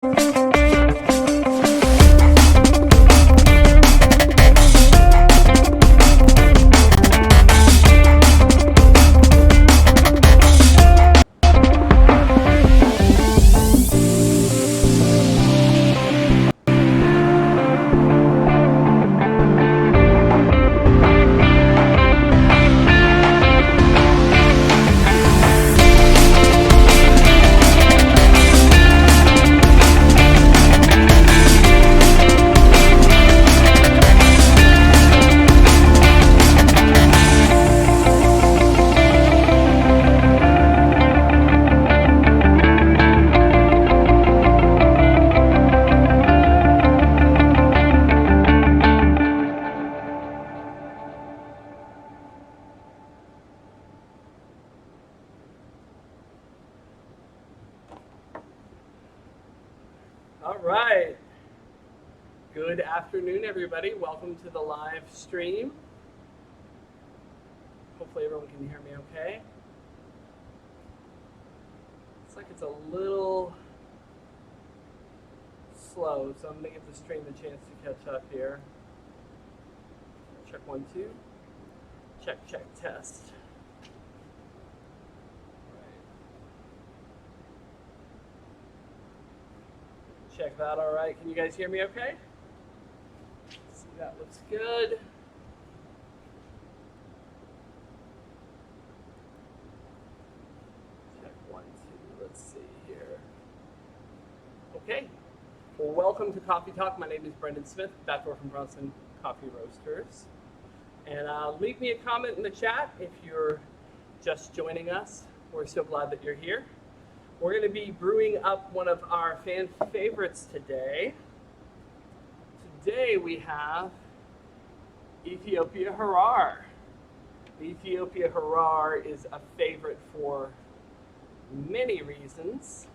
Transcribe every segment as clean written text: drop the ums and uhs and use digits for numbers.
All right. Good afternoon, everybody. Welcome to the live stream. Hopefully everyone can hear me okay. Looks like it's a little slow, so I'm going to give the stream a chance to catch up here. Check 1, 2. Check, test. Check that all right. Can you guys hear me okay? See, that looks good. Check 1, 2. Let's see here. Okay. Well, welcome to Coffee Talk. My name is Brendan Smith, backdoor from Bronson Coffee Roasters. And leave me a comment in the chat if you're just joining us. We're so glad that you're here. We're going to be brewing up one of our fan favorites today. Today we have Ethiopia Harar. Ethiopia Harar is a favorite for many reasons,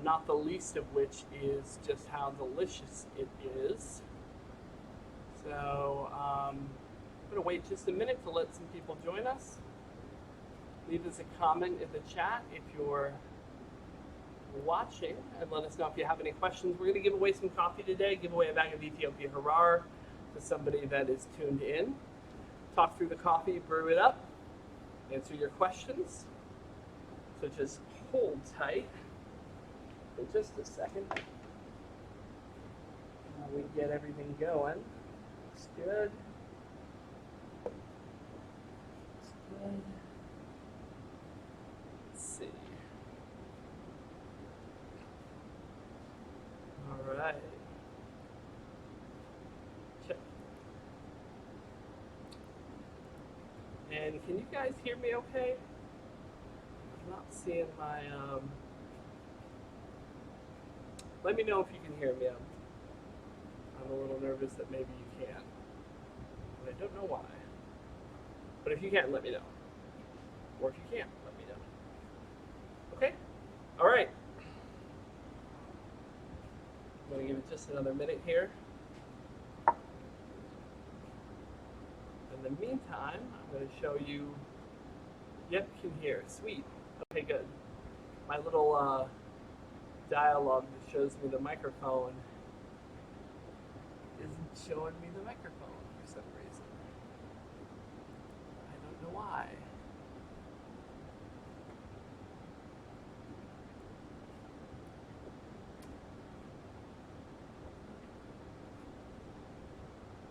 not the least of which is just how delicious it is. So I'm going to wait just a minute to let some people join us. Leave us a comment in the chat if you're watching and let us know if you have any questions. We're going to give away some coffee today, give away a bag of Ethiopia Harar to somebody that is tuned in. Talk through the coffee, brew it up, answer your questions. So just hold tight for just a second. While we get everything going. Looks good. Looks good. See. All right. Check. And can you guys hear me okay? I'm not seeing my, let me know if you can hear me. I'm a little nervous that maybe you can. But I don't know why. But if you can, let me know. Or if you can't, let me know. Okay, all right. I'm going to give it just another minute here. In the meantime, I'm going to show you. Yep, you can hear. Sweet. Okay, good. My little dialogue that shows me the microphone isn't showing me the microphone for some reason. I don't know why.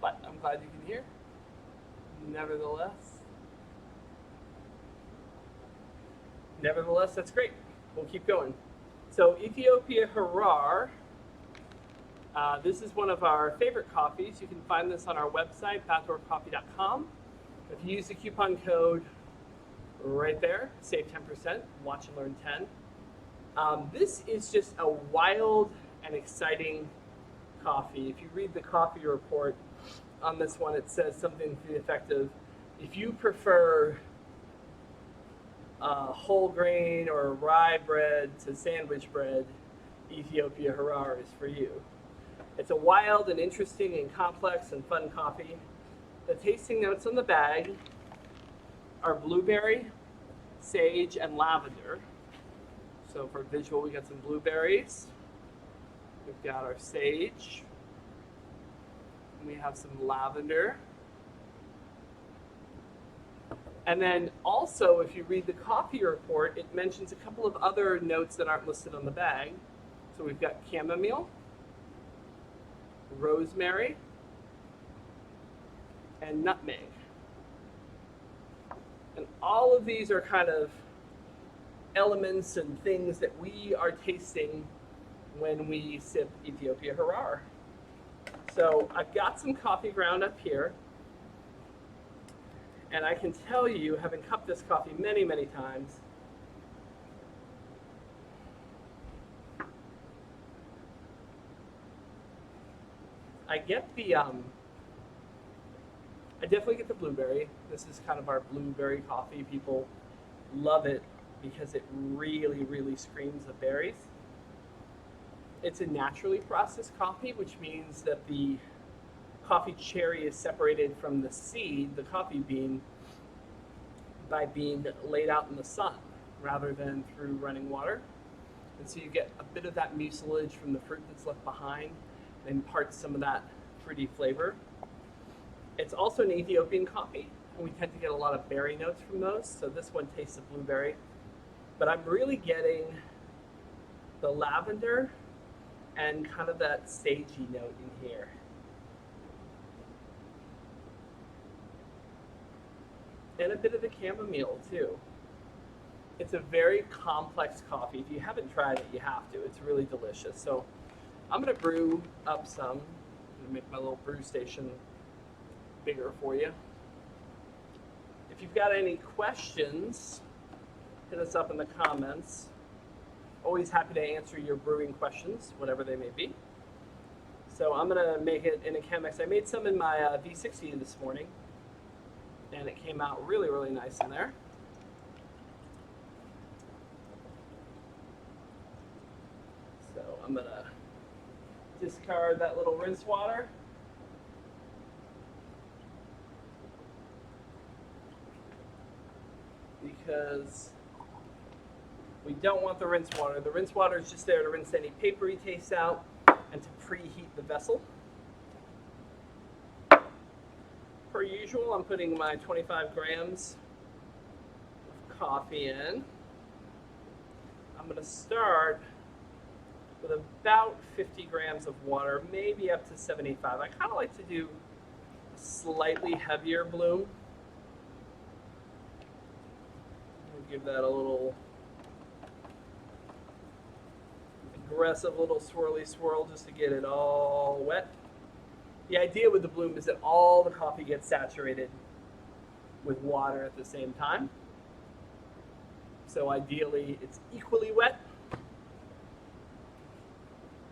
But I'm glad you can hear. Nevertheless, that's great. We'll keep going. So Ethiopia Harar, this is one of our favorite coffees. You can find this on our website, backdoorcoffee.com. If you use the coupon code right there, save 10%, watch and learn 10. This is just a wild and exciting coffee. If you read the coffee report on this one, it says something to the effect of, if you prefer whole grain or rye bread to sandwich bread, Ethiopia Harar is for you. It's a wild and interesting and complex and fun coffee. The tasting notes on the bag are blueberry, sage, and lavender. So for visual, we got some blueberries, We've got our sage. And we have some lavender. And then also, if you read the coffee report, it mentions a couple of other notes that aren't listed on the bag. So we've got chamomile, rosemary, and nutmeg. And all of these are kind of elements and things that we are tasting when we sip Ethiopia Harar. So I've got some coffee ground up here. And I can tell you, having cupped this coffee many, many times, I get the, I definitely get the blueberry. This is kind of our blueberry coffee. People love it because it really, really screams of berries. It's a naturally processed coffee, which means that the coffee cherry is separated from the seed, the coffee bean, by being laid out in the sun rather than through running water. And so you get a bit of that mucilage from the fruit that's left behind and imparts some of that fruity flavor. It's also an Ethiopian coffee, and we tend to get a lot of berry notes from those, so this one tastes of blueberry. But I'm really getting the lavender and kind of that sagey note in here. And a bit of the chamomile too. It's a very complex coffee. If you haven't tried it, you have to. It's really delicious. So I'm gonna brew up some. I'm gonna make my little brew station bigger for you. If you've got any questions, hit us up in the comments. Always happy to answer your brewing questions, whatever they may be. So I'm gonna make it in a Chemex. I made some in my V60 this morning, and it came out really, really nice in there. So I'm gonna discard that little rinse water. Because we don't want the rinse water. The rinse water is just there to rinse any papery taste out and to preheat the vessel. Per usual, I'm putting my 25 grams of coffee in. I'm going to start with about 50 grams of water, maybe up to 75. I kind of like to do a slightly heavier bloom. Give that a little aggressive little swirly swirl just to get it all wet. The idea with the bloom is that all the coffee gets saturated with water at the same time. So ideally it's equally wet.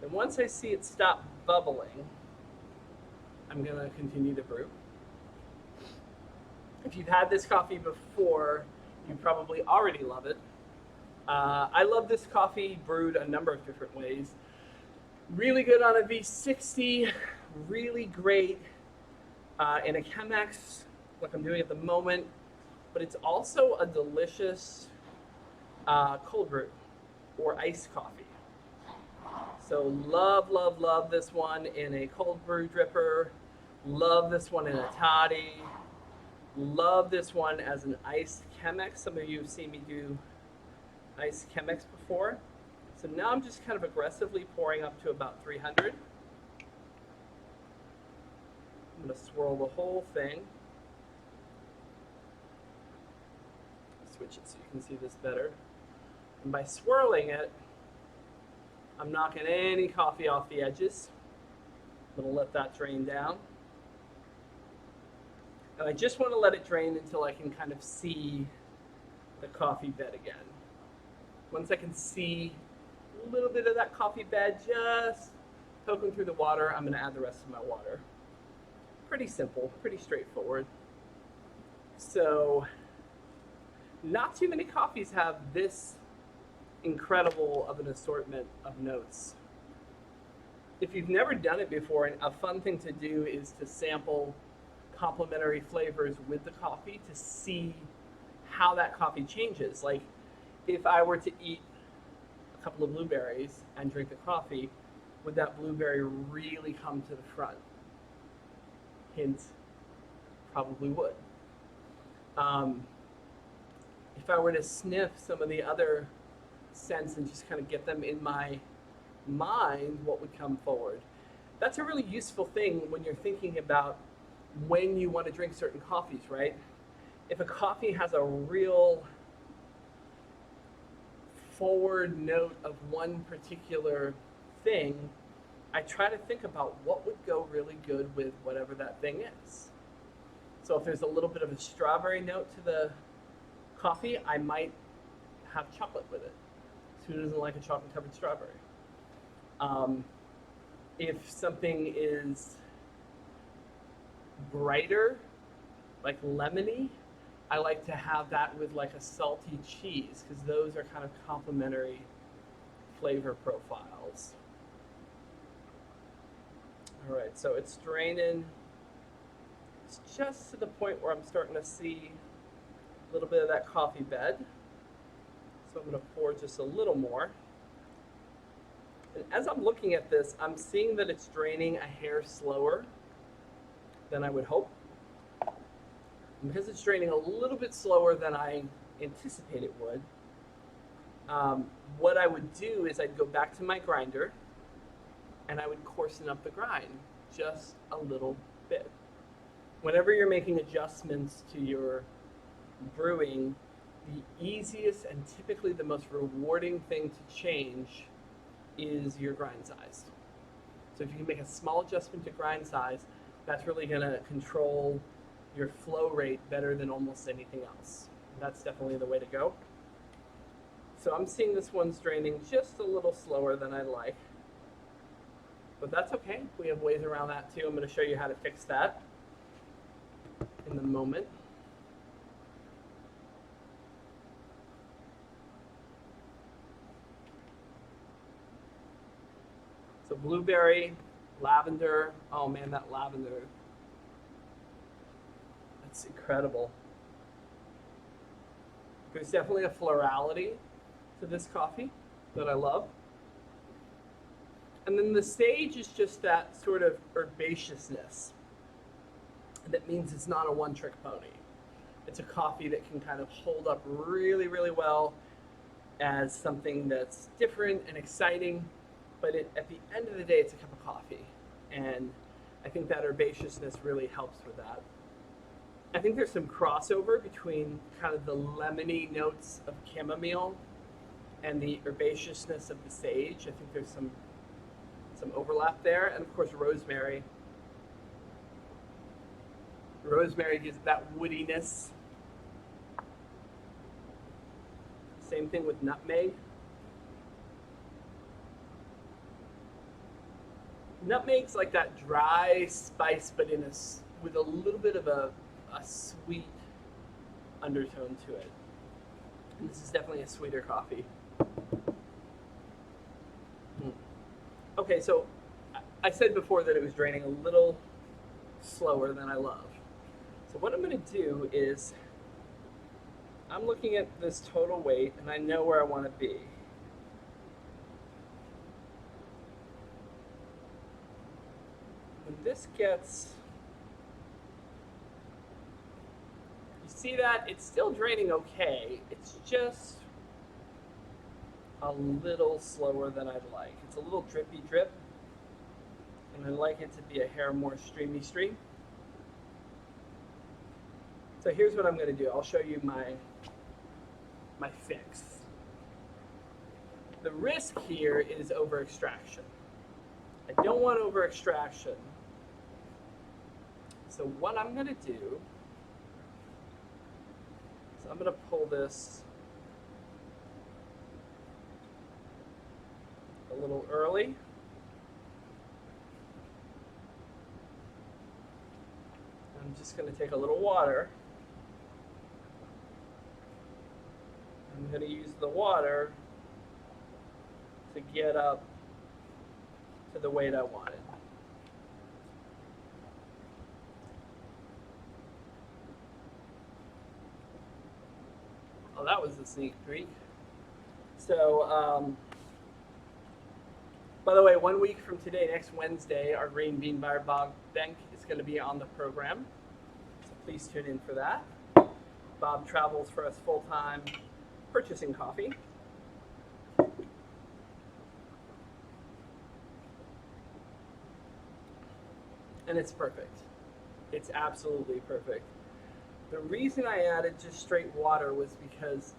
And once I see it stop bubbling, I'm going to continue to brew. If you've had this coffee before, you probably already love it. I love this coffee brewed a number of different ways. Really good on a V60, really great in a Chemex, like I'm doing at the moment, but it's also a delicious cold brew or iced coffee. So love, love, love this one in a cold brew dripper. Love this one in a toddy. Love this one as an iced Chemex. Some of you have seen me do iced Chemex before. So now I'm just kind of aggressively pouring up to about 300. I'm going to swirl the whole thing. Switch it so you can see this better. And by swirling it, I'm knocking any coffee off the edges. I'm going to let that drain down. And I just want to let it drain until I can kind of see the coffee bed again. Once I can see a little bit of that coffee bed just poking through the water, I'm going to add the rest of my water. Pretty simple, pretty straightforward. So not too many coffees have this incredible of an assortment of notes. If you've never done it before, and a fun thing to do is to sample complementary flavors with the coffee to see how that coffee changes. Like if I were to eat a couple of blueberries and drink the coffee, would that blueberry really come to the front? Hint, probably would. Um, if I were to sniff some of the other scents and just kind of get them in my mind, what would come forward? That's a really useful thing when you're thinking about when you want to drink certain coffees, right? If a coffee has a real forward note of one particular thing, I try to think about what would go really good with whatever that thing is. So if there's a little bit of a strawberry note to the coffee, I might have chocolate with it. Who doesn't like a chocolate covered strawberry? If something is brighter, like lemony, I like to have that with like a salty cheese because those are kind of complementary flavor profiles. All right, so it's draining. It's just to the point where I'm starting to see a little bit of that coffee bed. So I'm going to pour just a little more. And as I'm looking at this, I'm seeing that it's draining a hair slower than I would hope. And because it's draining a little bit slower than I anticipate it would, what I would do is I'd go back to my grinder and I would coarsen up the grind just a little bit. Whenever you're making adjustments to your brewing, the easiest and typically the most rewarding thing to change is your grind size. So if you can make a small adjustment to grind size, that's really going to control your flow rate better than almost anything else. That's definitely the way to go. So I'm seeing this one's draining just a little slower than I'd like. But that's okay. We have ways around that too. I'm going to show you how to fix that in the moment. So blueberry, lavender. Oh man, that lavender. That's incredible. There's definitely a florality to this coffee that I love. And then the sage is just that sort of herbaceousness. That means it's not a one-trick pony. It's a coffee that can kind of hold up really, really well as something that's different and exciting, but at the end of the day, it's a cup of coffee. And I think that herbaceousness really helps with that. I think there's some crossover between kind of the lemony notes of chamomile and the herbaceousness of the sage. I think there's some overlap there. And of course, rosemary. Rosemary gives that woodiness. Same thing with nutmeg. Nutmeg's like that dry spice, but with a little bit of a sweet undertone to it. And this is definitely a sweeter coffee. Okay, so I said before that it was draining a little slower than I love. So what I'm going to do is I'm looking at this total weight and I know where I want to be. When this gets, you see that it's still draining okay. It's just a little slower than I'd like. It's a little drippy drip, and I'd like it to be a hair more streamy stream. So here's what I'm going to do. I'll show you my fix. The risk here is over extraction. I don't want over extraction. So what I'm going to do is I'm going to pull this a little early. I'm just going to take a little water. I'm going to use the water to get up to the weight I wanted. Oh, that was a sneak peek. So By the way, 1 week from today, next Wednesday, our Green Bean Bar Bob Bank is going to be on the program. So please tune in for that. Bob travels for us full time purchasing coffee. And it's perfect. It's absolutely perfect. The reason I added just straight water was because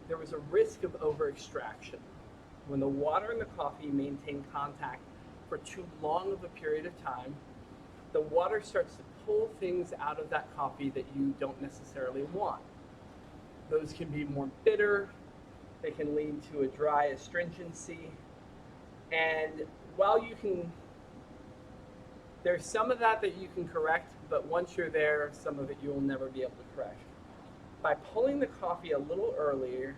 there was a risk of over extraction. When the water and the coffee maintain contact for too long of a period of time, the water starts to pull things out of that coffee that you don't necessarily want. Those can be more bitter, they can lead to a dry astringency, and while you can, there's some of that you can correct, but once you're there, some of it you will never be able to correct. By pulling the coffee a little earlier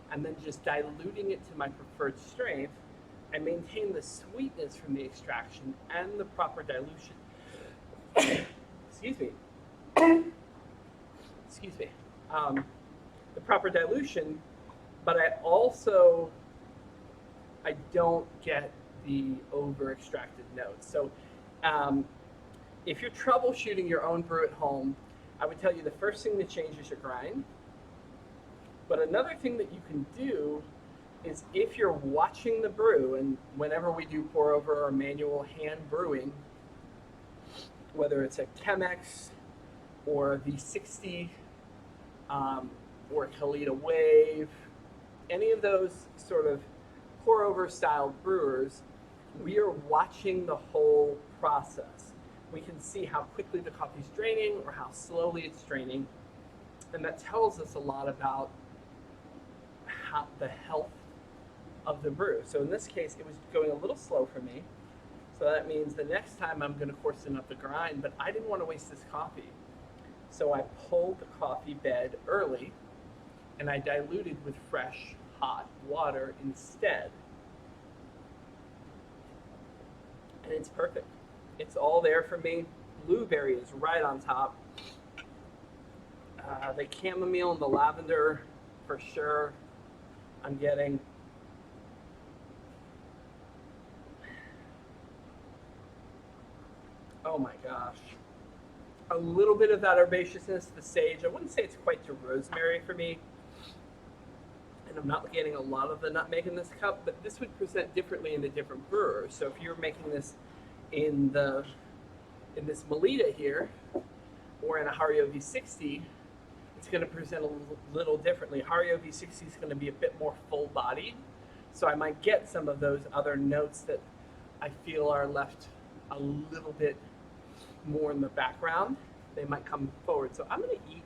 and then just diluting it to my preferred strength, I maintain the sweetness from the extraction and the proper dilution. Excuse me. Excuse me. The proper dilution, but I don't get the over extracted notes. So if you're troubleshooting your own brew at home, I would tell you the first thing to change is your grind. But another thing that you can do is if you're watching the brew, and whenever we do pour over or manual hand brewing, whether it's a Chemex or a V60 or a Kalita Wave, any of those sort of pour over style brewers, we are watching the whole process. We can see how quickly the coffee's draining or how slowly it's draining, and that tells us a lot about the health of the brew. So in this case, it was going a little slow for me. So that means the next time I'm going to coarsen up the grind, but I didn't want to waste this coffee. So I pulled the coffee bed early and I diluted with fresh, hot water instead. And it's perfect. It's all there for me. Blueberry is right on top. The chamomile and the lavender, for sure, I'm getting. Oh my gosh. A little bit of that herbaceousness, the sage. I wouldn't say it's quite to rosemary for me. And I'm not getting a lot of the nutmeg in this cup, but this would present differently in the different brewers. So if you're making this in this Melita here, or in a Hario V60, it's going to present a little differently. Hario V60 is going to be a bit more full-bodied, so I might get some of those other notes that I feel are left a little bit more in the background. They might come forward. So I'm going to eat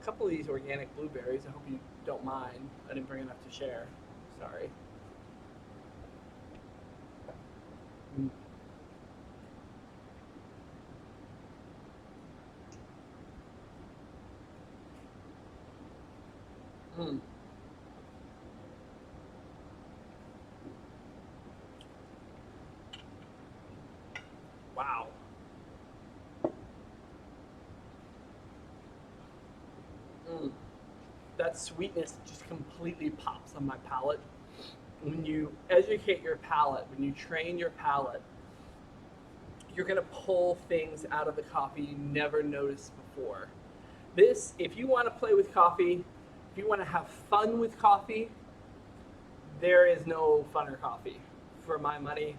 a couple of these organic blueberries. I hope you don't mind. I didn't bring enough to share. Sorry. Wow. That sweetness just completely pops on my palate. When you educate your palate, when you train your palate, you're going to pull things out of the coffee you never noticed before. This, if you want to play with coffee, if you want to have fun with coffee, there is no funner coffee for my money.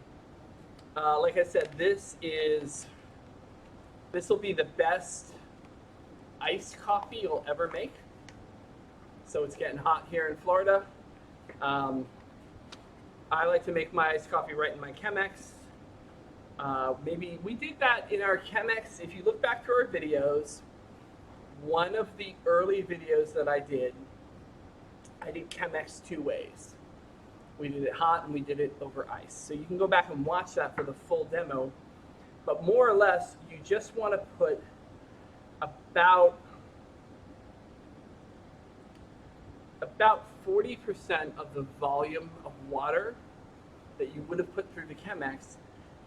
Like I said, this will be the best iced coffee you'll ever make. So it's getting hot here in Florida. I like to make my iced coffee right in my Chemex. Maybe we did that in our Chemex. If you look back to our videos, one of the early videos that I did Chemex 2 ways. We did it hot and we did it over ice. So you can go back and watch that for the full demo. But more or less, you just want to put about 40% of the volume of water that you would have put through the Chemex,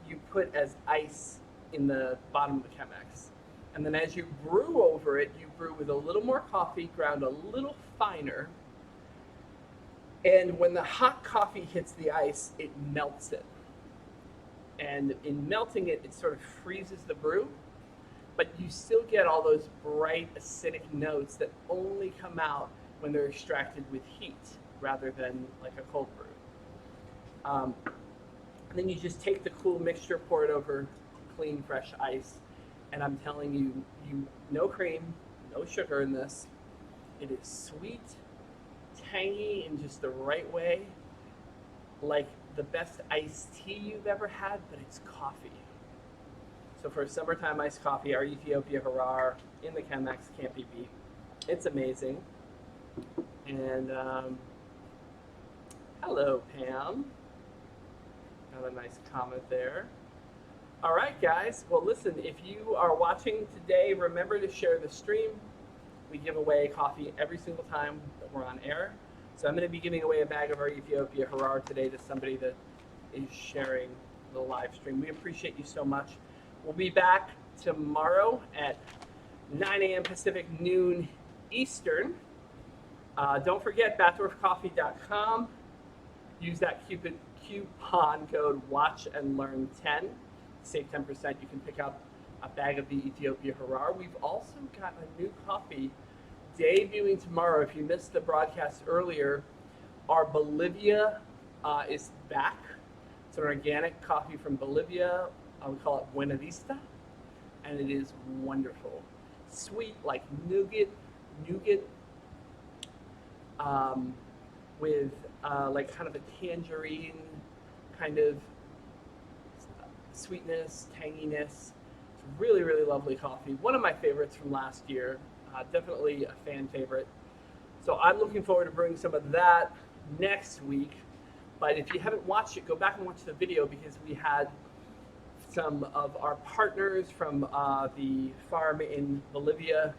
you put as ice in the bottom of the Chemex. And then as you brew over it, you brew with a little more coffee, ground a little finer, And when the hot coffee hits the ice, it melts it. And in melting it, it sort of freezes the brew, but you still get all those bright acidic notes that only come out when they're extracted with heat rather than like a cold brew. And then you just take the cool mixture, pour it over clean, fresh ice, and I'm telling you, no cream, no sugar in this. It is sweet, tangy in just the right way, like the best iced tea you've ever had, but it's coffee. So for a summertime iced coffee, our Ethiopia Harar in the Chemex can't be beat. It's amazing. And hello, Pam. Got a nice comment there. All right, guys. Well, listen, if you are watching today, remember to share the stream. We give away coffee every single time that we're on air. So I'm going to be giving away a bag of our Ethiopia Harar today to somebody that is sharing the live stream. We appreciate you so much. We'll be back tomorrow at 9 a.m. Pacific, noon Eastern. Don't forget, batdorfcoffee.com. Use that coupon code WATCHANDLEARN10. Save 10%. You can pick up a bag of the Ethiopia Harar. We've also got a new coffee debuting tomorrow. If you missed the broadcast earlier, our Bolivia is back. It's an organic coffee from Bolivia. We call it Buena Vista, and it is wonderful. Sweet, like nougat, with like kind of a tangerine kind of sweetness, tanginess. It's really, really lovely coffee. One of my favorites from last year. Definitely a fan favorite. So I'm looking forward to bringing some of that next week. But if you haven't watched it, go back and watch the video, because we had some of our partners from the farm in Bolivia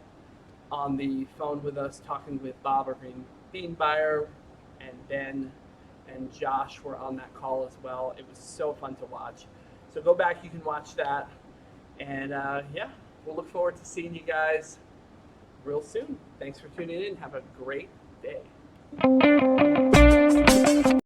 on the phone with us, talking with Bob, our green bean buyer, and Ben and Josh were on that call as well. It was so fun to watch. So go back, you can watch that. And yeah, we'll look forward to seeing you guys real soon. Thanks for tuning in. Have a great day.